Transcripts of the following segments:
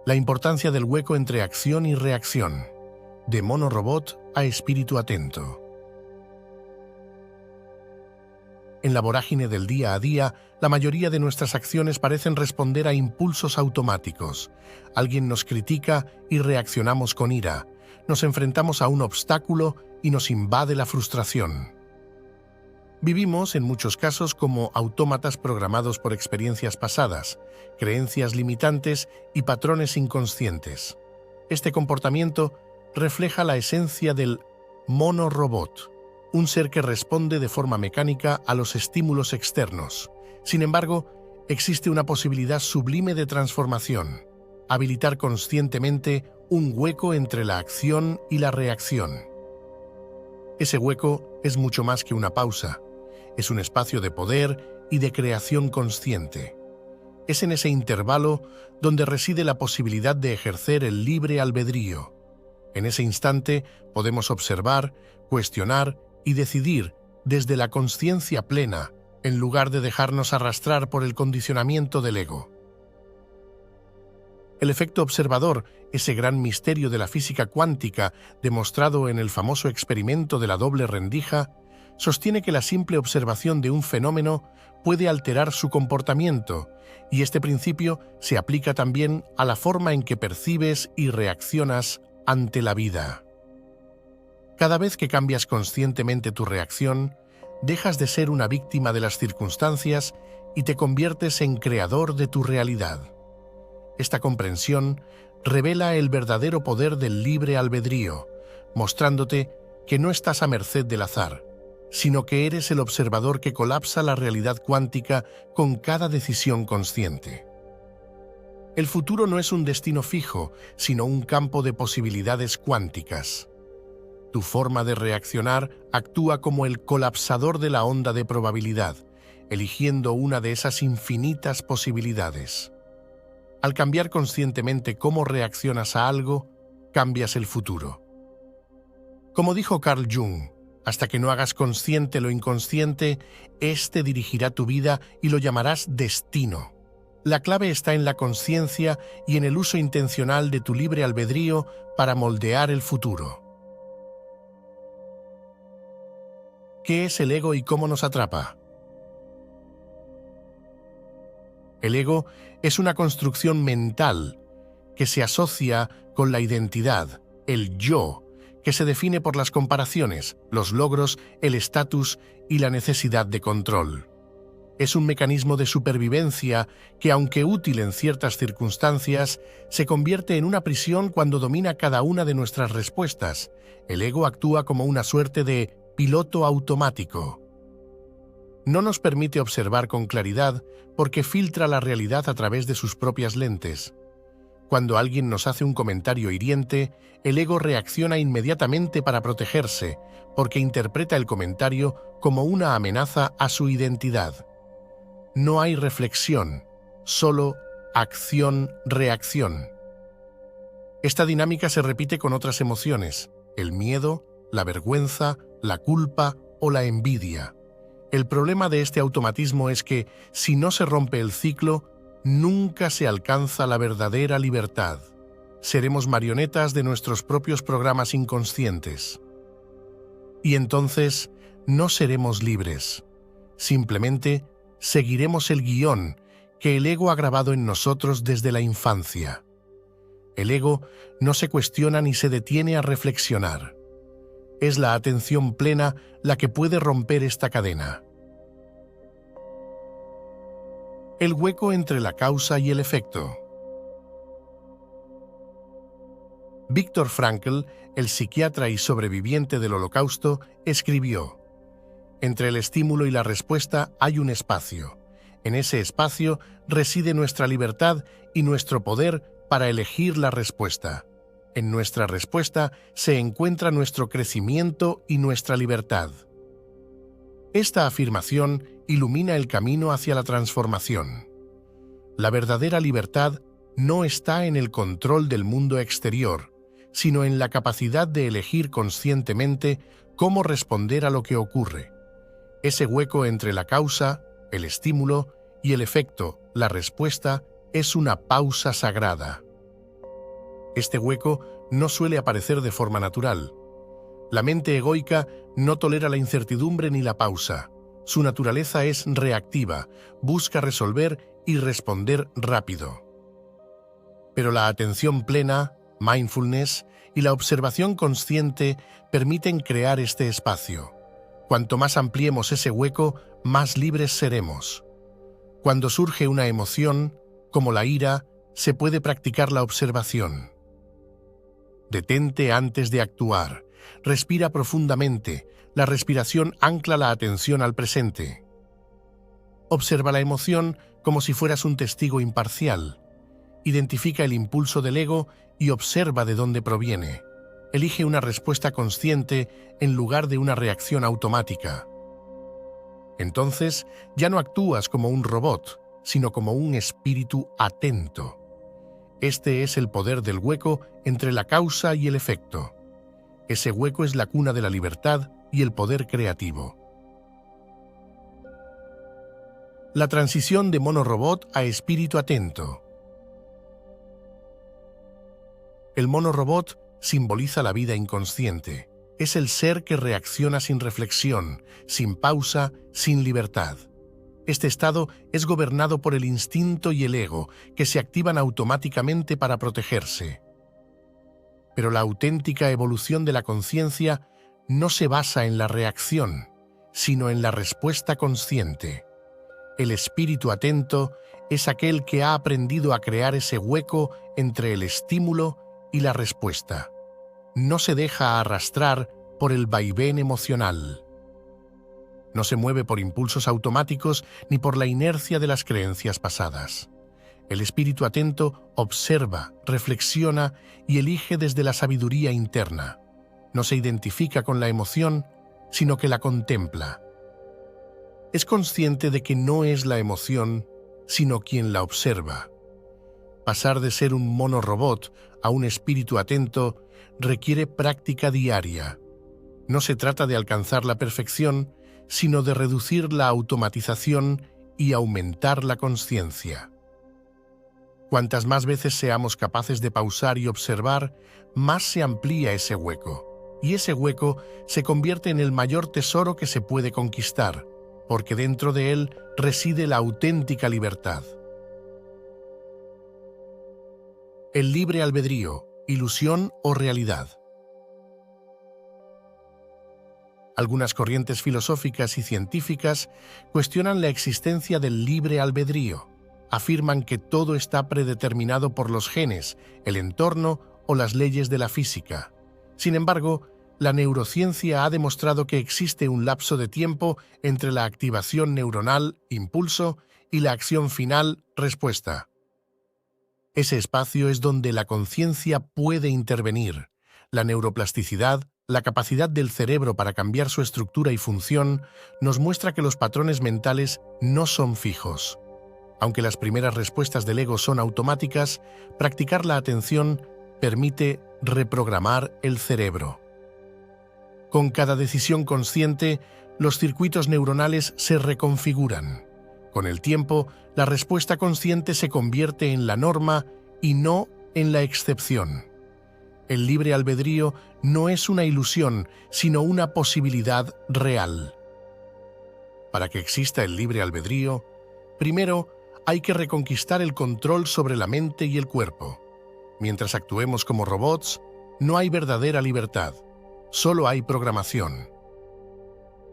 La importancia del hueco entre acción y reacción. De mono robot a espíritu atento. En la vorágine del día a día, la mayoría de nuestras acciones parecen responder a impulsos automáticos. Alguien nos critica y reaccionamos con ira. Nos enfrentamos a un obstáculo y nos invade la frustración. Vivimos, en muchos casos, como autómatas programados por experiencias pasadas, creencias limitantes y patrones inconscientes. Este comportamiento refleja la esencia del mono robot, un ser que responde de forma mecánica a los estímulos externos. Sin embargo, existe una posibilidad sublime de transformación: habilitar conscientemente un hueco entre la acción y la reacción. Ese hueco es mucho más que una pausa. Es un espacio de poder y de creación consciente. Es en ese intervalo donde reside la posibilidad de ejercer el libre albedrío. En ese instante podemos observar, cuestionar y decidir desde la consciencia plena, en lugar de dejarnos arrastrar por el condicionamiento del ego. El efecto observador, ese gran misterio de la física cuántica demostrado en el famoso experimento de la doble rendija, sostiene que la simple observación de un fenómeno puede alterar su comportamiento, y este principio se aplica también a la forma en que percibes y reaccionas ante la vida. Cada vez que cambias conscientemente tu reacción, dejas de ser una víctima de las circunstancias y te conviertes en creador de tu realidad. Esta comprensión revela el verdadero poder del libre albedrío, mostrándote que no estás a merced del azar, sino que eres el observador que colapsa la realidad cuántica con cada decisión consciente. El futuro no es un destino fijo, sino un campo de posibilidades cuánticas. Tu forma de reaccionar actúa como el colapsador de la onda de probabilidad, eligiendo una de esas infinitas posibilidades. Al cambiar conscientemente cómo reaccionas a algo, cambias el futuro. Como dijo Carl Jung, hasta que no hagas consciente lo inconsciente, éste dirigirá tu vida y lo llamarás destino. La clave está en la conciencia y en el uso intencional de tu libre albedrío para moldear el futuro. ¿Qué es el ego y cómo nos atrapa? El ego es una construcción mental que se asocia con la identidad, el yo, que se define por las comparaciones, los logros, el estatus y la necesidad de control. Es un mecanismo de supervivencia que, aunque útil en ciertas circunstancias, se convierte en una prisión cuando domina cada una de nuestras respuestas. El ego actúa como una suerte de piloto automático. No nos permite observar con claridad porque filtra la realidad a través de sus propias lentes. Cuando alguien nos hace un comentario hiriente, el ego reacciona inmediatamente para protegerse, porque interpreta el comentario como una amenaza a su identidad. No hay reflexión, solo acción-reacción. Esta dinámica se repite con otras emociones: el miedo, la vergüenza, la culpa o la envidia. El problema de este automatismo es que, si no se rompe el ciclo, nunca se alcanza la verdadera libertad. Seremos marionetas de nuestros propios programas inconscientes. Y entonces no seremos libres. Simplemente seguiremos el guión que el ego ha grabado en nosotros desde la infancia. El ego no se cuestiona ni se detiene a reflexionar. Es la atención plena la que puede romper esta cadena. El hueco entre la causa y el efecto. Viktor Frankl, el psiquiatra y sobreviviente del Holocausto, escribió: «Entre el estímulo y la respuesta hay un espacio. En ese espacio reside nuestra libertad y nuestro poder para elegir la respuesta. En nuestra respuesta se encuentra nuestro crecimiento y nuestra libertad». Esta afirmación ilumina el camino hacia la transformación. La verdadera libertad no está en el control del mundo exterior, sino en la capacidad de elegir conscientemente cómo responder a lo que ocurre. Ese hueco entre la causa, el estímulo, y el efecto, la respuesta, es una pausa sagrada. Este hueco no suele aparecer de forma natural. La mente egoica no tolera la incertidumbre ni la pausa. Su naturaleza es reactiva, busca resolver y responder rápido. Pero la atención plena, mindfulness y la observación consciente permiten crear este espacio. Cuanto más ampliemos ese hueco, más libres seremos. Cuando surge una emoción, como la ira, se puede practicar la observación. Detente antes de actuar. Respira profundamente. La respiración ancla la atención al presente. Observa la emoción como si fueras un testigo imparcial. Identifica el impulso del ego y observa de dónde proviene. Elige una respuesta consciente en lugar de una reacción automática. Entonces, ya no actúas como un robot, sino como un espíritu atento. Este es el poder del hueco entre la causa y el efecto. Ese hueco es la cuna de la libertad y el poder creativo. La transición de mono-robot a espíritu atento. El mono-robot simboliza la vida inconsciente. Es el ser que reacciona sin reflexión, sin pausa, sin libertad. Este estado es gobernado por el instinto y el ego, que se activan automáticamente para protegerse. Pero la auténtica evolución de la conciencia no se basa en la reacción, sino en la respuesta consciente. El espíritu atento es aquel que ha aprendido a crear ese hueco entre el estímulo y la respuesta. No se deja arrastrar por el vaivén emocional. No se mueve por impulsos automáticos ni por la inercia de las creencias pasadas. El espíritu atento observa, reflexiona y elige desde la sabiduría interna. No se identifica con la emoción, sino que la contempla. Es consciente de que no es la emoción, sino quien la observa. Pasar de ser un mono-robot a un espíritu atento requiere práctica diaria. No se trata de alcanzar la perfección, sino de reducir la automatización y aumentar la consciencia. Cuantas más veces seamos capaces de pausar y observar, más se amplía ese hueco. Y ese hueco se convierte en el mayor tesoro que se puede conquistar, porque dentro de él reside la auténtica libertad. El libre albedrío, ilusión o realidad. Algunas corrientes filosóficas y científicas cuestionan la existencia del libre albedrío. Afirman que todo está predeterminado por los genes, el entorno o las leyes de la física. Sin embargo, la neurociencia ha demostrado que existe un lapso de tiempo entre la activación neuronal, impulso, y la acción final, respuesta. Ese espacio es donde la conciencia puede intervenir. La neuroplasticidad, la capacidad del cerebro para cambiar su estructura y función, nos muestra que los patrones mentales no son fijos. Aunque las primeras respuestas del ego son automáticas, practicar la atención permite reprogramar el cerebro. Con cada decisión consciente, los circuitos neuronales se reconfiguran. Con el tiempo, la respuesta consciente se convierte en la norma y no en la excepción. El libre albedrío no es una ilusión, sino una posibilidad real. Para que exista el libre albedrío, primero hay que reconquistar el control sobre la mente y el cuerpo. Mientras actuemos como robots, no hay verdadera libertad, solo hay programación.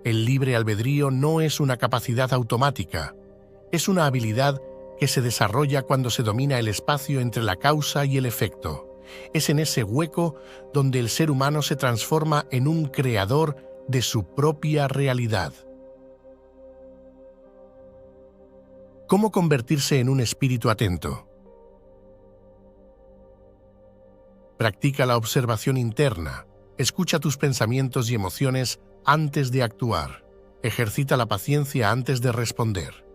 El libre albedrío no es una capacidad automática, es una habilidad que se desarrolla cuando se domina el espacio entre la causa y el efecto. Es en ese hueco donde el ser humano se transforma en un creador de su propia realidad. ¿Cómo convertirse en un espíritu atento? Practica la observación interna. Escucha tus pensamientos y emociones antes de actuar. Ejercita la paciencia antes de responder.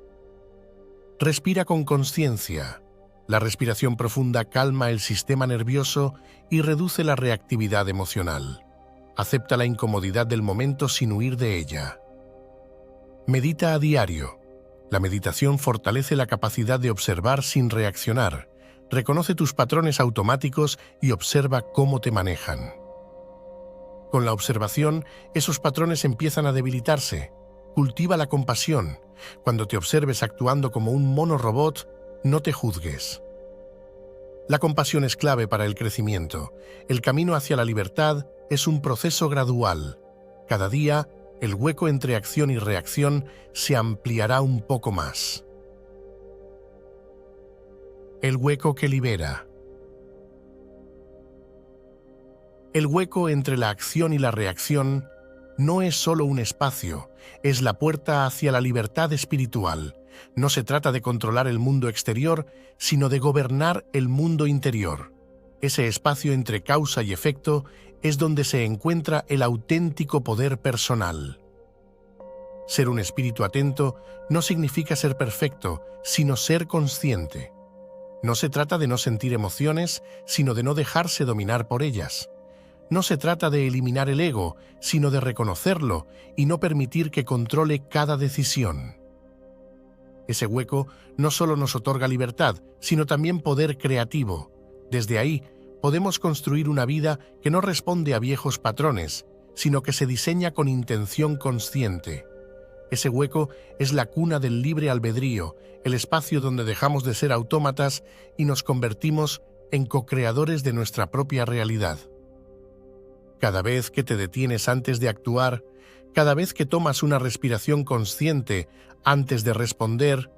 Respira con consciencia. La respiración profunda calma el sistema nervioso y reduce la reactividad emocional. Acepta la incomodidad del momento sin huir de ella. Medita a diario. La meditación fortalece la capacidad de observar sin reaccionar, Reconoce tus patrones automáticos y observa cómo te manejan. Con la observación, esos patrones empiezan a debilitarse. Cultiva la compasión. Cuando te observes actuando como un mono robot, no te juzgues. La compasión es clave para el crecimiento. El camino hacia la libertad es un proceso gradual. Cada día, el hueco entre acción y reacción se ampliará un poco más. El hueco que libera. El hueco entre la acción y la reacción no es solo un espacio, es la puerta hacia la libertad espiritual. No se trata de controlar el mundo exterior, sino de gobernar el mundo interior. Ese espacio entre causa y efecto es donde se encuentra el auténtico poder personal. Ser un espíritu atento no significa ser perfecto, sino ser consciente. No se trata de no sentir emociones, sino de no dejarse dominar por ellas. No se trata de eliminar el ego, sino de reconocerlo y no permitir que controle cada decisión. Ese hueco no solo nos otorga libertad, sino también poder creativo. Desde ahí, podemos construir una vida que no responde a viejos patrones, sino que se diseña con intención consciente. Ese hueco es la cuna del libre albedrío, el espacio donde dejamos de ser autómatas y nos convertimos en co-creadores de nuestra propia realidad. Cada vez que te detienes antes de actuar, cada vez que tomas una respiración consciente antes de responder,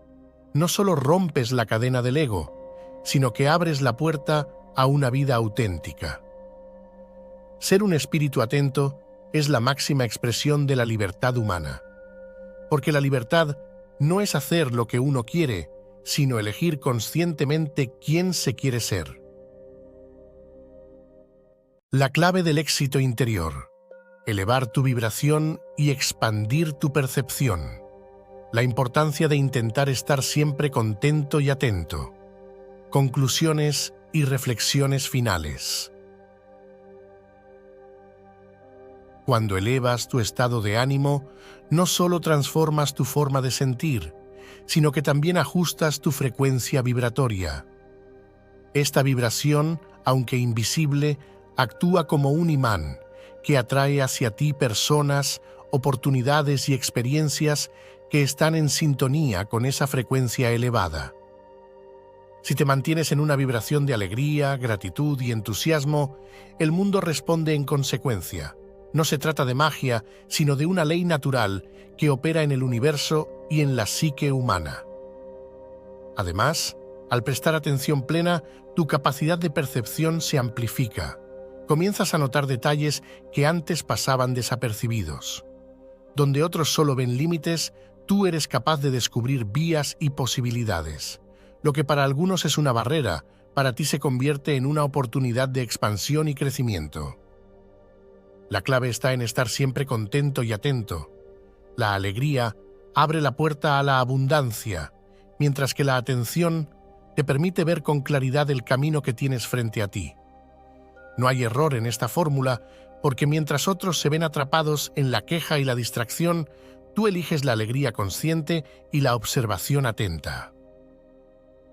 no solo rompes la cadena del ego, sino que abres la puerta a una vida auténtica. Ser un espíritu atento es la máxima expresión de la libertad humana, porque la libertad no es hacer lo que uno quiere, sino elegir conscientemente quién se quiere ser. La clave del éxito interior: elevar tu vibración y expandir tu percepción. La importancia de intentar estar siempre contento y atento. Conclusiones y reflexiones finales. Cuando elevas tu estado de ánimo, no solo transformas tu forma de sentir, sino que también ajustas tu frecuencia vibratoria. Esta vibración, aunque invisible, actúa como un imán que atrae hacia ti personas, oportunidades y experiencias que están en sintonía con esa frecuencia elevada. Si te mantienes en una vibración de alegría, gratitud y entusiasmo, el mundo responde en consecuencia. No se trata de magia, sino de una ley natural que opera en el universo y en la psique humana. Además, al prestar atención plena, tu capacidad de percepción se amplifica. Comienzas a notar detalles que antes pasaban desapercibidos. Donde otros solo ven límites, tú eres capaz de descubrir vías y posibilidades. Lo que para algunos es una barrera, para ti se convierte en una oportunidad de expansión y crecimiento. La clave está en estar siempre contento y atento. La alegría abre la puerta a la abundancia, mientras que la atención te permite ver con claridad el camino que tienes frente a ti. No hay error en esta fórmula, porque mientras otros se ven atrapados en la queja y la distracción, tú eliges la alegría consciente y la observación atenta.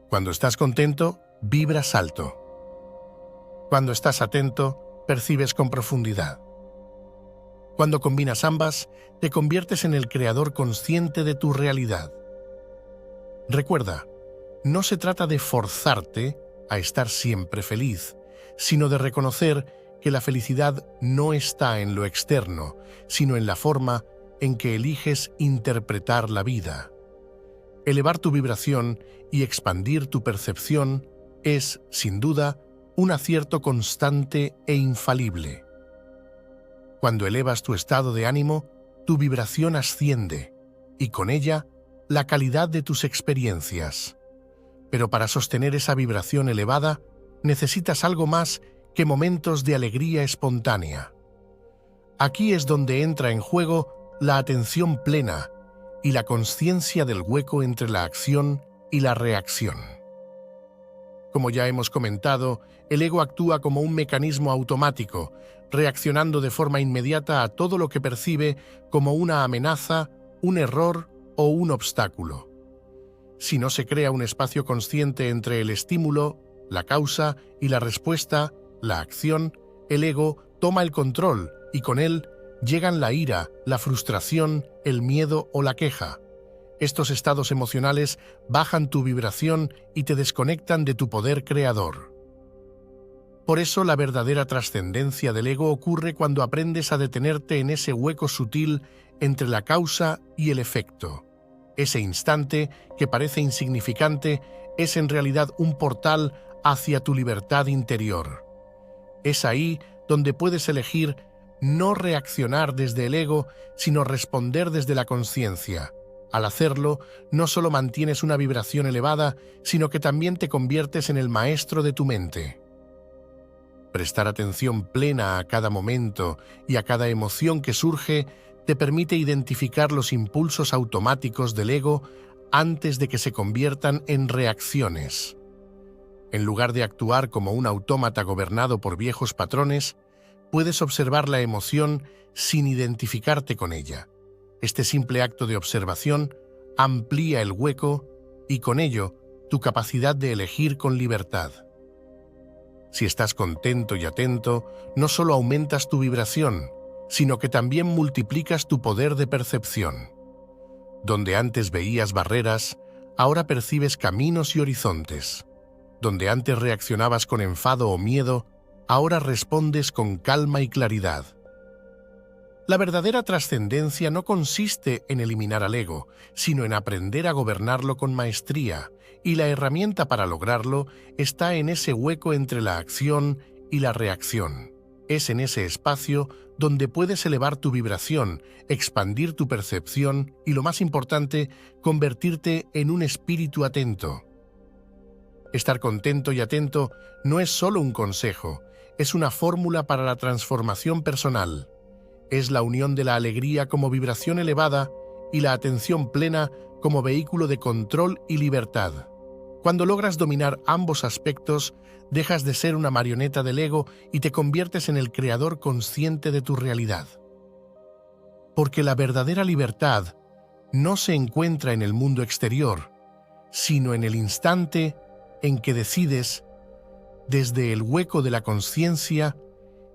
Cuando estás contento, vibras alto. Cuando estás atento, percibes con profundidad. Cuando combinas ambas, te conviertes en el creador consciente de tu realidad. Recuerda, no se trata de forzarte a estar siempre feliz, sino de reconocer que la felicidad no está en lo externo, sino en la forma en que eliges interpretar la vida. Elevar tu vibración y expandir tu percepción es, sin duda, un acierto constante e infalible. Cuando elevas tu estado de ánimo, tu vibración asciende, y con ella, la calidad de tus experiencias. Pero para sostener esa vibración elevada, necesitas algo más que momentos de alegría espontánea. Aquí es donde entra en juego la atención plena y la consciencia del hueco entre la acción y la reacción. Como ya hemos comentado, el ego actúa como un mecanismo automático, reaccionando de forma inmediata a todo lo que percibe como una amenaza, un error o un obstáculo. Si no se crea un espacio consciente entre el estímulo, la causa y la respuesta, la acción, el ego toma el control y con él llegan la ira, la frustración, el miedo o la queja. Estos estados emocionales bajan tu vibración y te desconectan de tu poder creador. Por eso la verdadera trascendencia del ego ocurre cuando aprendes a detenerte en ese hueco sutil entre la causa y el efecto. Ese instante, que parece insignificante, es en realidad un portal hacia tu libertad interior. Es ahí donde puedes elegir no reaccionar desde el ego, sino responder desde la conciencia. Al hacerlo, no solo mantienes una vibración elevada, sino que también te conviertes en el maestro de tu mente. Prestar atención plena a cada momento y a cada emoción que surge te permite identificar los impulsos automáticos del ego antes de que se conviertan en reacciones. En lugar de actuar como un autómata gobernado por viejos patrones, puedes observar la emoción sin identificarte con ella. Este simple acto de observación amplía el hueco y con ello tu capacidad de elegir con libertad. Si estás contento y atento, no solo aumentas tu vibración, sino que también multiplicas tu poder de percepción. Donde antes veías barreras, ahora percibes caminos y horizontes. Donde antes reaccionabas con enfado o miedo, ahora respondes con calma y claridad. La verdadera trascendencia no consiste en eliminar al ego, sino en aprender a gobernarlo con maestría, y la herramienta para lograrlo está en ese hueco entre la acción y la reacción. Es en ese espacio donde puedes elevar tu vibración, expandir tu percepción y, lo más importante, convertirte en un espíritu atento. Estar contento y atento no es solo un consejo, es una fórmula para la transformación personal. Es la unión de la alegría como vibración elevada y la atención plena como vehículo de control y libertad. Cuando logras dominar ambos aspectos, dejas de ser una marioneta del ego y te conviertes en el creador consciente de tu realidad. Porque la verdadera libertad no se encuentra en el mundo exterior, sino en el instante en que decides, desde el hueco de la conciencia,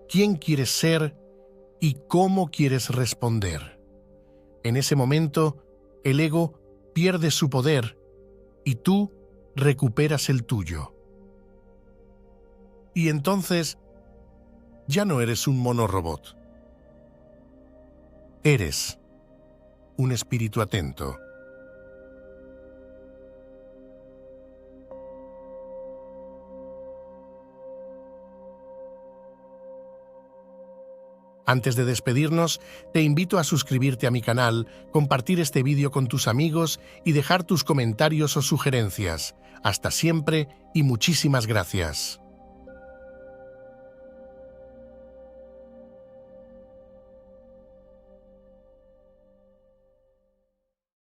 quién quieres ser y cómo quieres responder. En ese momento, el ego pierde su poder y tú recuperas el tuyo. Y entonces, ya no eres un monorobot. Eres un espíritu atento. Antes de despedirnos, te invito a suscribirte a mi canal, compartir este vídeo con tus amigos y dejar tus comentarios o sugerencias. Hasta siempre y muchísimas gracias.